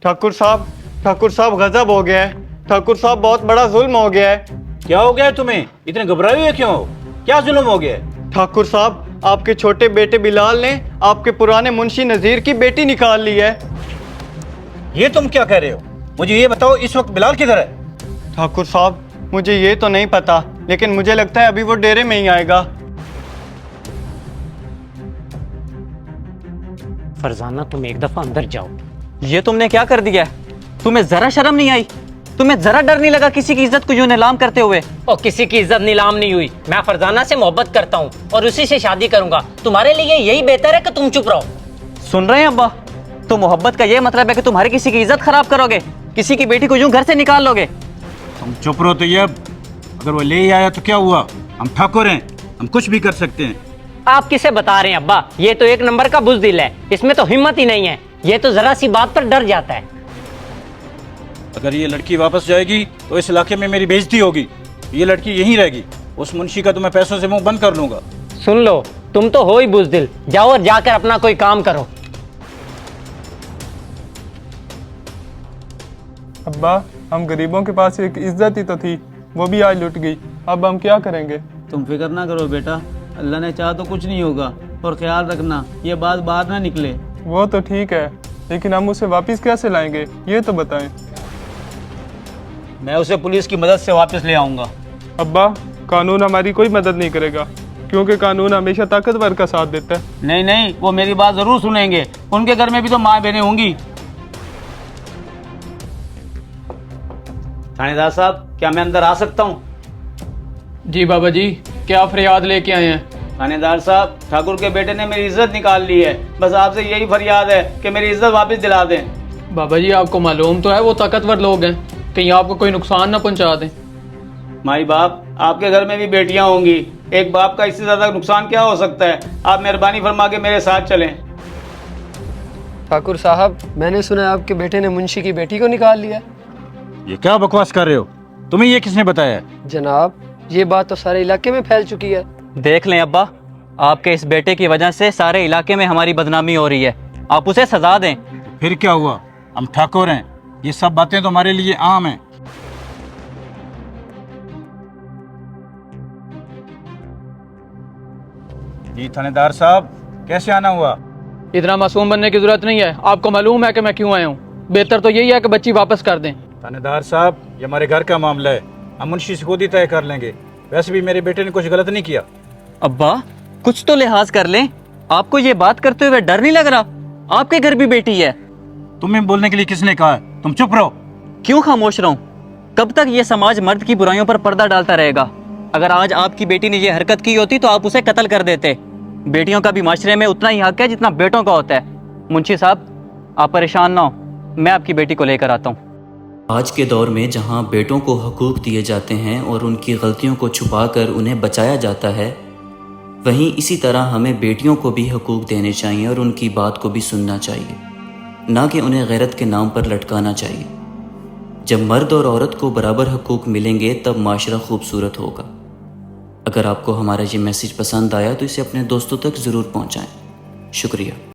ठाकुर साहब गजब हो गया है। ठाकुर साहब बहुत बड़ा जुल्म हो गया है। क्या हो गया है तुम्हें? इतने घबराए हुए क्यों हो? क्या जुल्म हो गया है? ठाकुर साहब, आपके छोटे बेटे बिलाल ने आपके पुराने मुंशी नजीर की बेटी निकाल ली है। ये तुम क्या कह रहे हो? मुझे ये बताओ, इस वक्त बिलाल किधर है? ठाकुर साहब, मुझे ये तो नहीं पता, लेकिन मुझे लगता है अभी वो डेरे में ही आएगा। फरजाना, तुम एक दफा अंदर जाओ। ये तुमने क्या कर दिया है? तुम्हें जरा शर्म नहीं आई? तुम्हें जरा डर नहीं लगा किसी की इज्जत को यूं नीलाम करते हुए? और किसी की इज्जत नीलाम नहीं हुई। मैं फरजाना से मोहब्बत करता हूँ और उसी से शादी करूंगा। तुम्हारे लिए यही बेहतर है कि तुम चुप रहो। सुन रहे हैं अब्बा? तो मोहब्बत का ये मतलब है कि तुम्हारे किसी की इज्जत खराब करोगे, किसी की बेटी को यूं घर से निकाल लोगे? तुम चुप रहो। तो ये अगर वो ले ही आया तो क्या हुआ? हम ठाकुर हैं, हम कुछ भी कर सकते हैं। आप किसे बता रहे हैं अब्बा? ये तो एक नंबर का बुज़दिल है, इसमें तो हिम्मत ही नहीं है। ये तो जरा सी बात पर डर जाता है। अगर ये लड़की वापस जाएगी तो इस इलाके में मेरी बेइज्जती होगी। ये लड़की यहीं रहेगी। उस मुंशी का तो मैं पैसों से मुंह बंद कर लूंगा। सुन लो, तुम तो हो ही बुज़दिल। जाओ और जाकर अपना कोई काम करो। अब्बा, हम गरीबों के पास एक इज्जत ही तो थी, वो भी आज लुट गई। अब हम क्या करेंगे? तुम फिक्र ना करो बेटा, अल्लाह ने चाहा तो कुछ नहीं होगा। और ख्याल रखना, ये बात बाहर ना निकले। वो तो ठीक है, लेकिन हम उसे वापस कैसे लाएंगे, ये तो बताएं। मैं उसे पुलिस की मदद से वापस ले आऊंगा। अब्बा, कानून हमारी कोई मदद नहीं करेगा, क्योंकि कानून हमेशा ताकतवर का साथ देता है। नहीं नहीं, वो मेरी बात जरूर सुनेंगे। उनके घर में भी तो माँ बहनें होंगी। थानेदार साहब, क्या मैं अंदर आ सकता हूँ? जी बाबा जी, क्या फरियाद लेके आए हैं? थानेदार साहब, ठाकुर के बेटे ने मेरी इज्जत निकाल ली है। बस आपसे यही फरियाद है कि मेरी इज्जत वापस दिला दें। बाबा जी, आपको मालूम तो है वो ताकतवर लोग हैं, कहीं आपको कोई नुकसान ना पहुंचा दें। माई बाप, आपके घर में भी बेटियां होंगी। एक बाप का इससे ज्यादा नुकसान क्या हो सकता है? आप मेहरबानी फरमा के मेरे साथ चलें। ठाकुर साहब, मैंने सुना है आपके बेटे ने मुंशी की बेटी को निकाल लिया। ये क्या बकवास कर रहे हो? तुम्हें ये किसने बताया? जनाब, ये बात तो सारे इलाके में फैल चुकी है। देख लें अब्बा, आपके इस बेटे की वजह से सारे इलाके में हमारी बदनामी हो रही है। आप उसे सजा दें। फिर क्या हुआ? हम ठाकुर हैं। ये सब बातें तो हमारे लिए आम हैं। जी थानेदार साहब, कैसे आना हुआ? इतना मासूम बनने की जरूरत नहीं है। आपको मालूम है कि मैं क्यों आया हूँ। बेहतर तो यही है कि बच्ची वापस कर दें। थानेदार साहब, ये हमारे घर का मामला है, हम मुंशी से खुद ही तय कर लेंगे। वैसे भी मेरे बेटे ने कुछ गलत नहीं किया। अब्बा, कुछ तो लिहाज कर लें। आपको ये बात करते हुए डर नहीं लग रहा? आपके घर भी बेटी है। तुम्हें बोलने के लिए किसने कहा है? तुम चुप रहो। क्यों खामोश रहूं? कब तक ये समाज मर्द की बुराइयों पर पर्दा डालता रहेगा? अगर आज आपकी बेटी ने ये हरकत की होती तो आप उसे कत्ल कर देते। बेटियों का भी माशरे में उतना ही हक है जितना बेटों का होता है। मुंशी साहब, आप परेशान ना हो, मैं आपकी बेटी को लेकर आता हूँ। आज के दौर में जहां बेटों को हकूक़ दिए जाते हैं और उनकी गलतियों को छुपाकर उन्हें बचाया जाता है, वहीं इसी तरह हमें बेटियों को भी हकूक़ देने चाहिए और उनकी बात को भी सुनना चाहिए, ना कि उन्हें गैरत के नाम पर लटकाना चाहिए। जब मर्द और औरत को बराबर हकूक़ मिलेंगे तब माशरा खूबसूरत होगा। अगर आपको हमारा ये मैसेज पसंद आया तो इसे अपने दोस्तों तक ज़रूर पहुँचाएँ। शुक्रिया।